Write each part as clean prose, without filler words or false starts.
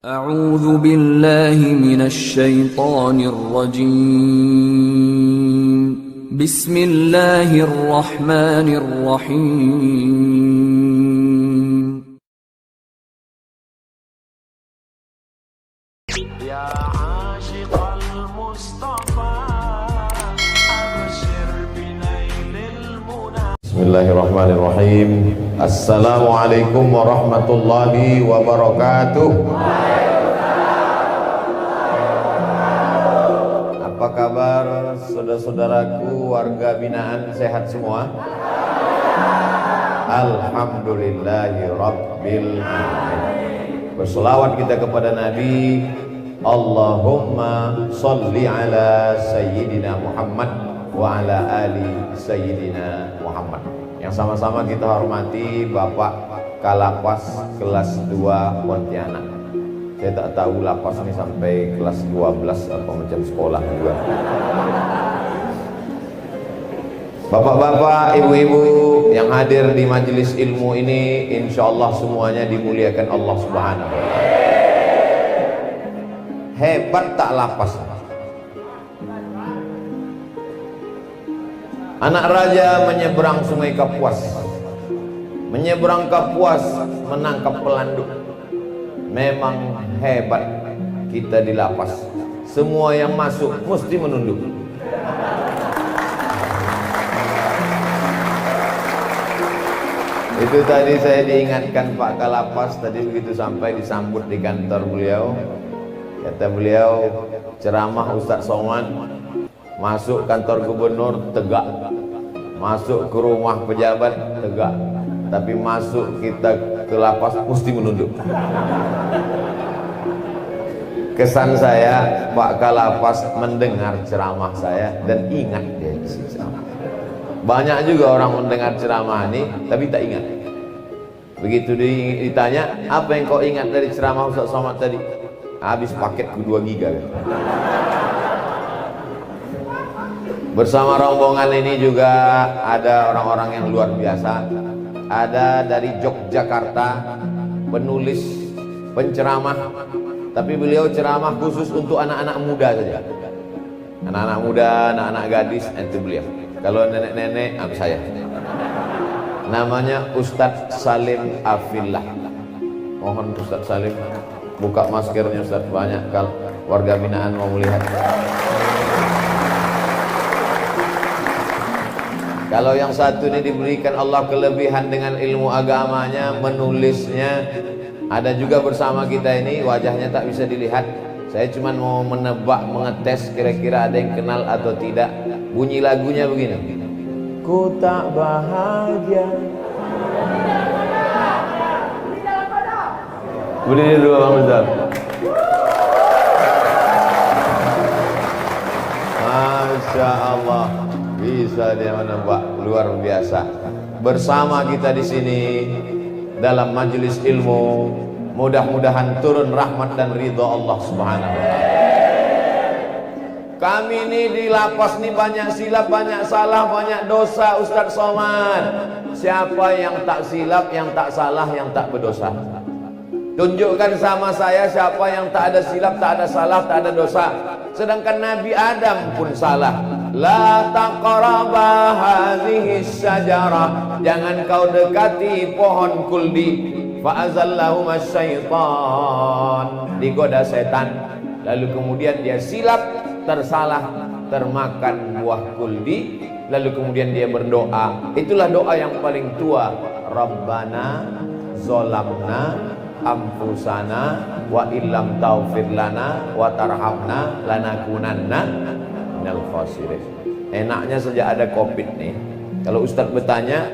أعوذ بالله من الشيطان الرجيم بسم الله الرحمن الرحيم يا عاشق المصطفى أبشر بنيل المنى. Bismillahirrahmanirrahim. Assalamualaikum warahmatullahi wabarakatuh. Apa kabar saudara-saudaraku warga binaan, sehat semua? Alhamdulillahi rabbil alamin. Berselawat kita kepada Nabi. Allahumma salli ala Sayyidina Muhammad wa ala ali Sayyidina Muhammad. Yang sama-sama kita hormati Bapak Kalapas kelas 2 Pontianak. Saya tak tahu lapas ini sampai kelas 12 apa macam sekolah juga. Bapak-bapak, ibu-ibu yang hadir di majelis ilmu ini, insya Allah semuanya dimuliakan Allah Subhanahu wa Ta'ala. Hebat tak lapas? Anak raja menyeberang sungai Kapuas, menyeberang Kapuas menangkap pelanduk. Memang hebat kita di lapas. Semua yang masuk mesti menunduk. Itu tadi saya diingatkan Pak Kalapas tadi begitu sampai disambut di kantor beliau. Kata beliau, ceramah Ustadz Somad, masuk kantor gubernur tegak, masuk ke rumah pejabat tegak, tapi masuk kita ke lapas mesti menunduk. Kesan saya, Pak Kalapas mendengar ceramah saya dan ingat dia ceramah. Banyak juga orang mendengar ceramah ini tapi tak ingat. Begitu ditanya, apa yang kau ingat dari ceramah Ustaz Somad tadi? Habis paketku 2 giga. Bersama rombongan ini juga ada orang-orang yang luar biasa. Ada dari Yogyakarta, penulis, penceramah, tapi beliau ceramah khusus untuk anak-anak muda saja. Anak-anak muda, anak-anak gadis, itu beliau. Kalau nenek-nenek, saya. Namanya Ustadz Salim Afillah. Mohon Ustadz Salim buka maskernya Ustadz, banyak kalau warga binaan mau melihat. Kalau yang satu ini diberikan Allah kelebihan dengan ilmu agamanya, menulisnya. Ada juga bersama kita ini, wajahnya tak bisa dilihat. Saya cuma mau menebak, mengetes kira-kira ada yang kenal atau tidak. Bunyi lagunya begini. Ku tak bahagia. Berdiri dulu Bang Ustaz. Masya Allah, bisa dia menebak, luar biasa. Bersama kita di sini dalam majelis ilmu, mudah-mudahan turun rahmat dan ridha Allah Subhanahu wa Ta'ala. Kami ini di lapas ini banyak silap, banyak salah, banyak dosa Ustadz Somad. Siapa yang tak silap, yang tak salah, yang tak berdosa? Tunjukkan sama saya siapa yang tak ada silap, tak ada salah, tak ada dosa. Sedangkan Nabi Adam pun salah. La taqraba hadhihi syajarah, jangan kau dekati pohon kuldi. Fa azallahuma syaitan, digoda setan. Lalu kemudian dia silap, tersalah, termakan buah kuldi. Lalu kemudian dia berdoa. Itulah doa yang paling tua. Rabbana zolamna anfusana wa illam taufir lana wa tarhamna lanakunanna minal khasirin. Enaknya sejak ada Covid nih, kalau Ustadz bertanya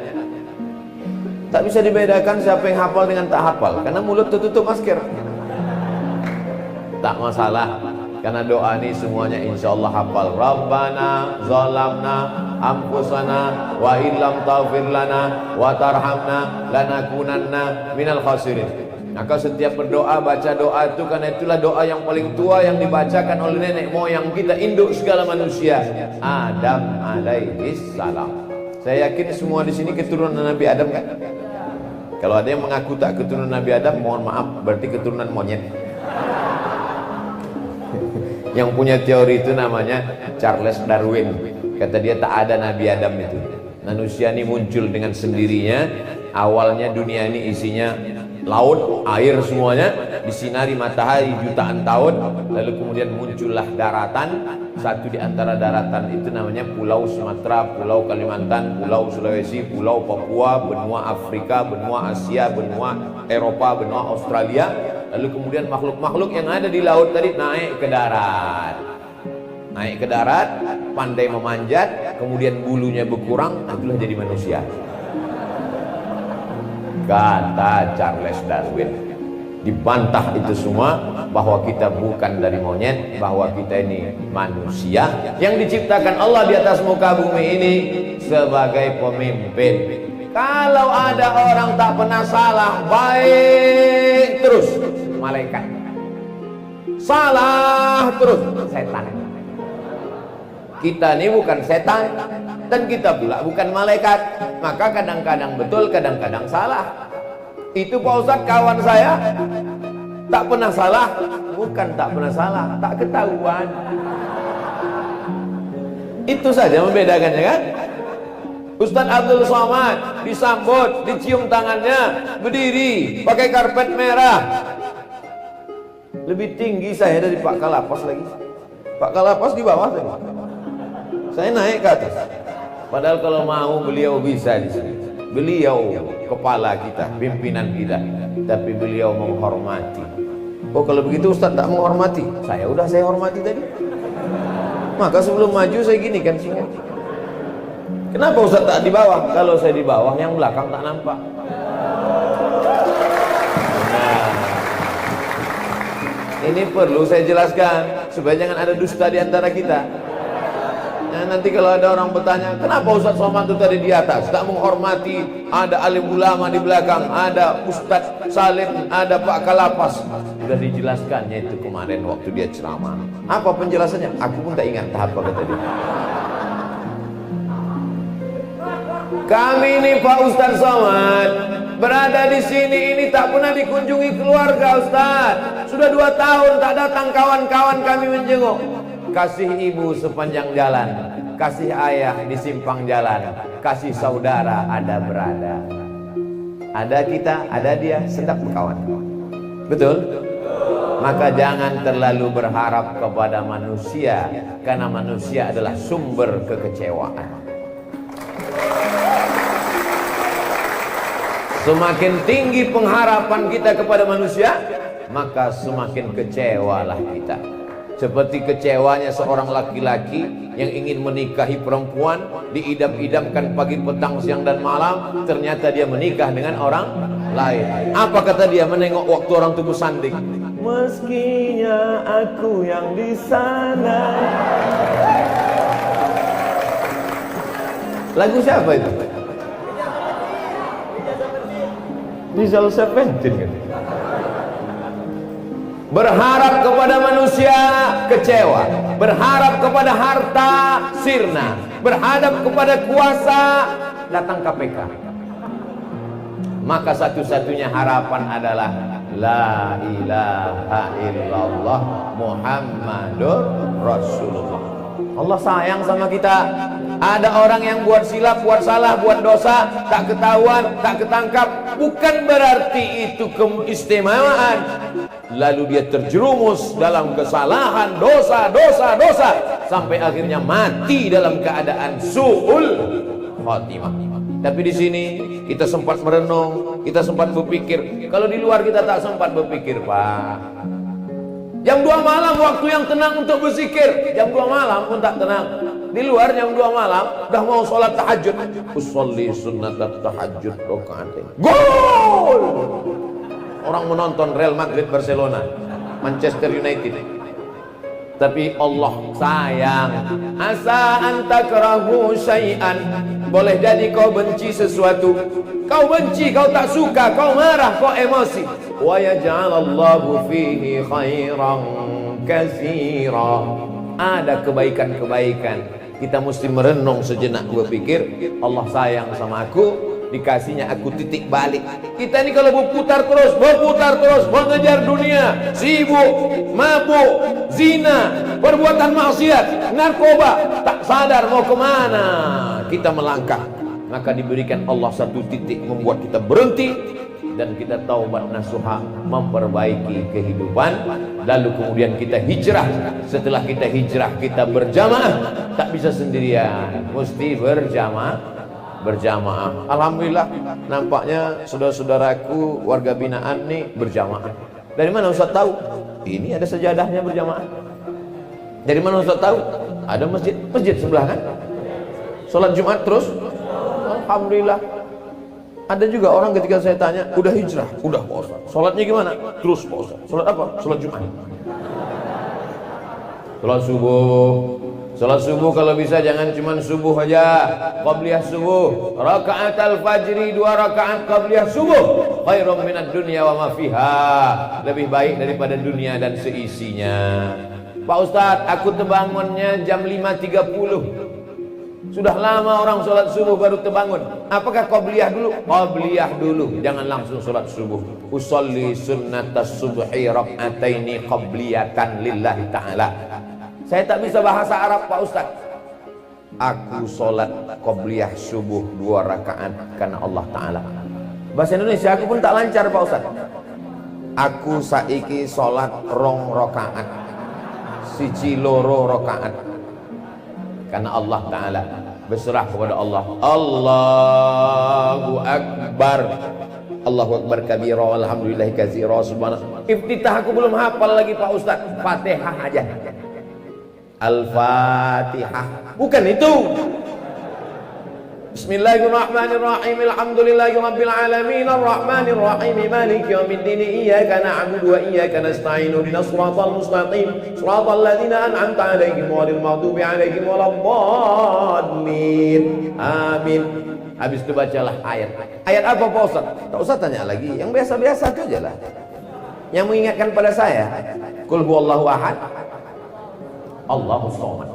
tak bisa dibedakan siapa yang hafal dengan tak hafal, karena mulut tertutup masker. Tak masalah, karena doa ini semuanya insya Allah hafal. Rabbana zalamna anfusana wa illam taufir lana wa tarhamna lanakunanna minal khasirin. Maka setiap berdoa, baca doa itu, karena itulah doa yang paling tua yang dibacakan oleh nenek moyang kita, induk segala manusia, Adam alaihis salam. Saya yakin semua di sini keturunan Nabi Adam kan? Kalau ada yang mengaku tak keturunan Nabi Adam, mohon maaf, berarti keturunan monyet. Yang punya teori itu namanya Charles Darwin. Kata dia tak ada Nabi Adam itu. Manusia ini muncul dengan sendirinya. Awalnya dunia ini isinya laut, air semuanya, disinari matahari jutaan tahun. Lalu kemudian muncullah daratan. Satu di antara daratan itu namanya Pulau Sumatera, Pulau Kalimantan, Pulau Sulawesi, Pulau Papua, benua Afrika, benua Asia, benua Eropa, benua Australia. Lalu kemudian makhluk-makhluk yang ada di laut tadi naik ke darat. Naik ke darat, pandai memanjat, kemudian bulunya berkurang, itulah jadi manusia. Kata Charles Darwin. Dibantah itu semua bahwa kita bukan dari monyet, bahwa kita ini manusia yang diciptakan Allah di atas muka bumi ini sebagai pemimpin. Kalau ada orang tak pernah salah, baik terus malaikat, salah terus setan. Kita ini bukan setan dan kita pula bukan malaikat, maka kadang-kadang betul, kadang-kadang salah. Itu Pak Ustadz kawan saya tak pernah salah. Bukan tak pernah salah, tak ketahuan. Itu saja membedakannya kan. Ustadz Abdul Somad disambut, dicium tangannya, berdiri pakai karpet merah. Lebih tinggi saya dari Pak Kalapas lagi. Pak Kalapas di bawah tadi. Saya naik ke atas. Padahal kalau mau beliau bisa di sini. Beliau kepala kita, pimpinan kita, tapi beliau menghormati. Oh kalau begitu Ustaz tak menghormati? Saya hormati tadi. Maka sebelum maju saya gini kan semua. Kenapa Ustaz tak di bawah? Kalau saya di bawah, yang belakang tak nampak. Nah, ini perlu saya jelaskan supaya jangan ada dusta di antara kita. Nah, nanti kalau ada orang bertanya, kenapa Ustaz Somad itu tadi di atas tak menghormati, ada alim ulama di belakang, ada Ustaz Salim, ada Pak Kalapas. Sudah dijelaskannya itu kemarin waktu dia ceramah. Apa penjelasannya? Aku pun tak ingat apa kata dia. Kami ini Pak Ustaz Somad berada di sini ini tak pernah dikunjungi keluarga Ustaz. Sudah 2 tahun tak datang kawan-kawan kami menjenguk. Kasih ibu sepanjang jalan, kasih ayah di simpang jalan, kasih saudara ada berada. Ada kita, ada dia, sedap berkawan. Betul? Maka jangan terlalu berharap kepada manusia, karena manusia adalah sumber kekecewaan. Semakin tinggi pengharapan kita kepada manusia, maka semakin kecewalah kita. Seperti kecewanya seorang laki-laki yang ingin menikahi perempuan, diidam-idamkan pagi, petang, siang dan malam, ternyata dia menikah dengan orang lain. Apa kata dia menengok waktu orang itu bersanding? Meskinya aku yang di sana. Lagu siapa itu? Rizal Serpentin kan? Berharap kepada manusia kecewa, berharap kepada harta sirna, berharap kepada kuasa datang KPK. Maka satu-satunya harapan adalah la ilaha illallah Muhammadur Rasulullah. Allah sayang sama kita. Ada orang yang buat silap, buat salah, buat dosa, tak ketahuan, tak ketangkap, bukan berarti itu keistimewaan. Lalu dia terjerumus dalam kesalahan, dosa, sampai akhirnya mati dalam keadaan su'ul khatimah. Tapi di sini kita sempat merenung, kita sempat berpikir. Kalau di luar kita tak sempat berpikir, Pak. Jam 2 malam waktu yang tenang untuk berzikir. Jam 2 malam pun tak tenang. Di luar jam 2 malam dah mau sholat tahajud. Usolli sunnat tahajud rokaatain. Gol! Orang menonton Real Madrid Barcelona, Manchester United. Tapi Allah sayang. Asa antakrahu syai'an. Boleh jadi kau benci sesuatu. Kau benci, kau tak suka, kau marah, kau emosi. Wa yaj'alallahu fihi khairan katsira. Ada kebaikan-kebaikan. Kita mesti merenung sejenak, berpikir Allah sayang sama aku, dikasihnya aku titik balik. Kita ini kalau berputar terus mengejar dunia, sibuk, mabuk, zina, perbuatan maksiat, narkoba, tak sadar mau kemana kita melangkah, maka diberikan Allah satu titik membuat kita berhenti dan kita taubat nasuha, memperbaiki kehidupan. Lalu kemudian kita hijrah. Setelah kita hijrah, kita berjamaah. Tak bisa sendirian, mesti berjamaah. Alhamdulillah, nampaknya saudara-saudaraku warga binaan nih berjamaah. Dari mana Ustaz tahu? Ini ada sejadahnya berjamaah. Dari mana Ustaz tahu? Ada masjid sebelah kan? Sholat Jumat terus. Alhamdulillah. Ada juga orang ketika saya tanya, udah hijrah? Udah Pak Ustaz. Sholatnya gimana? Terus Pak Ustaz. Sholat apa? Sholat Jumat. Sholat subuh. Sholat subuh kalau bisa jangan cuma subuh aja, qabliyah subuh. Rakaat al-fajri 2 rakaat qabliyah subuh. Khairum minad dunya wa ma fiha. Lebih baik daripada dunia dan seisinya. Pak Ustaz, aku terbangunnya jam 5.30. Sudah lama orang sholat subuh baru terbangun. Apakah qabliyah dulu? Qabliyah dulu, jangan langsung sholat subuh. Usolli sunnatas subhi rak'ataini qabliyatan lillahi ta'ala. Saya tak bisa bahasa Arab Pak Ustaz. Aku sholat qabliyah subuh 2 rakaat karena Allah Ta'ala. Bahasa Indonesia aku pun tak lancar Pak Ustaz. Aku saiki sholat 2 rakaat, 1 loro rakaat karena Allah Ta'ala. Berserah kepada Allah. Allahu Akbar. Allahu Akbar kabira walhamdulillahi katsira subhanallah. Iftitah aku belum hafal lagi Pak Ustaz. Fatihah aja. Al-Fatihah. Bukan itu. Bismillahirrahmanirrahim. Alhamdulillahi rabbil alamin arrahmanir rahim maliki yaumiddin iyyaka na'budu wa iyyaka nasta'in ihdinas siratal mustaqim siratal ladzina an'amta 'alaihim ghairil maghdubi alaihim waladdallin. Amin. Habis itu bacalah ayat. Ayat apa Pak Ustaz? Tak usah tanya lagi, yang biasa-biasa aja lah. Yang mengingatkan pada saya, Qul huwallahu ahad, Allahus samad.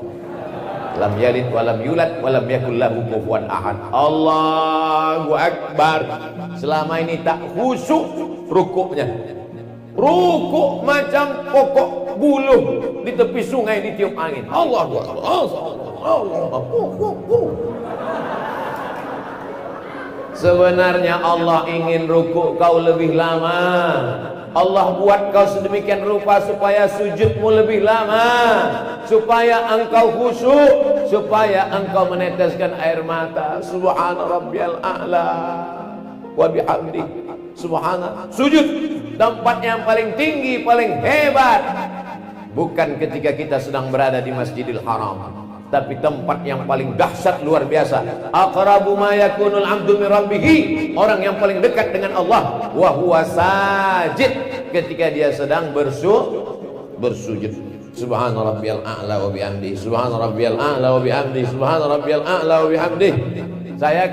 Lam yalid walam yulad walam yakul lahu kufuwan ahad. Allahu Akbar. Selama ini tak khusyuk rukuknya. Rukuk macam pokok buluh di tepi sungai ditiup angin. Allahu Akbar. Sebenarnya Allah ingin rukuk kau lebih lama. Allah buat kau sedemikian rupa supaya sujudmu lebih lama, supaya engkau khusyuk, supaya engkau meneteskan air mata. Subhana rabbiyal a'la wa bihamdi. Subhana. Sujud tempat yang paling tinggi, paling hebat, bukan ketika kita sedang berada di Masjidil Haram, tapi tempat yang paling dahsyat luar biasa. Aqrabu ma yakunul 'abdu min rabbih. Orang yang paling dekat dengan Allah wa huwa sajid, ketika dia sedang bersujud. Subhana rabbiyal a'la wa bihamdi. Subhana rabbiyal a'la wa bihamdi. Subhana rabbiyal a'la wa bihamdi.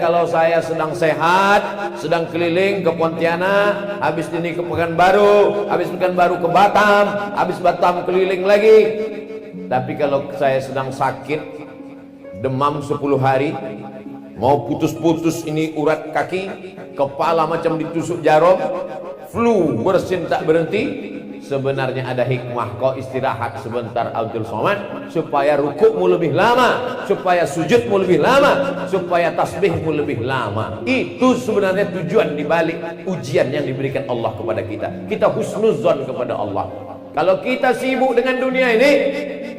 Kalau saya sedang sehat, sedang keliling ke Pontianak, habis ini ke Pekanbaru, habis Pekanbaru ke Batam, habis Batam keliling lagi. Tapi kalau saya sedang sakit, demam 10 hari, mau putus-putus ini urat kaki, kepala macam ditusuk jarum, flu bersin tak berhenti, sebenarnya ada hikmah. Kau istirahat sebentar Abdul Somad, supaya rukukmu lebih lama, supaya sujudmu lebih lama, supaya tasbihmu lebih lama. Itu sebenarnya tujuan dibalik ujian yang diberikan Allah kepada kita. Kita husnuzon kepada Allah. Kalau kita sibuk dengan dunia ini,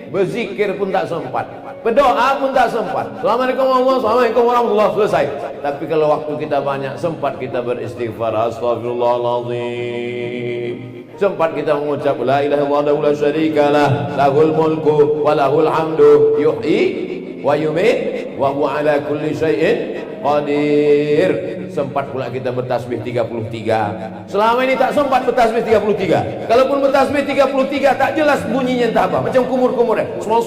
berzikir pun tak sempat, berdoa pun tak sempat. Assalamualaikum warahmatullahi, selesai. Tapi kalau waktu kita banyak, sempat kita beristighfar, astagfirullahaladzim. Sempat kita mengucap la ilaha illallah la syarikalah, lahul mulku wa lahul hamdu, yuhyi wa yumiit wa huwa ala kulli syai'in qadir. Sempat pula kita bertasbih 33. Selama ini tak sempat bertasbih 33. Kalaupun bertasbih 33 tak jelas bunyinya entah apa, macam kumur-kumur ya. Small.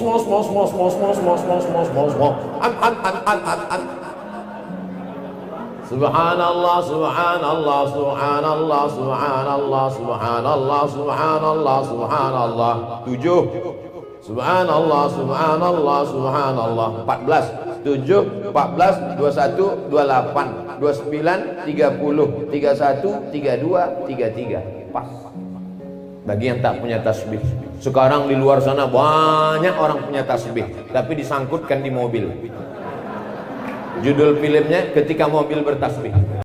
Subhanallah, subhanallah, subhanallah, subhanallah, subhanallah, subhanallah, subhanallah. 7. Subhanallah, subhanallah, subhanallah. 14. 7, 14, 21, 28. 29, 30, 31, 32, 33. Pas. Bagi yang tak punya tasbih. Sekarang di luar sana banyak orang punya tasbih, tapi disangkutkan di mobil. Judul filmnya Ketika Mobil Bertasbih.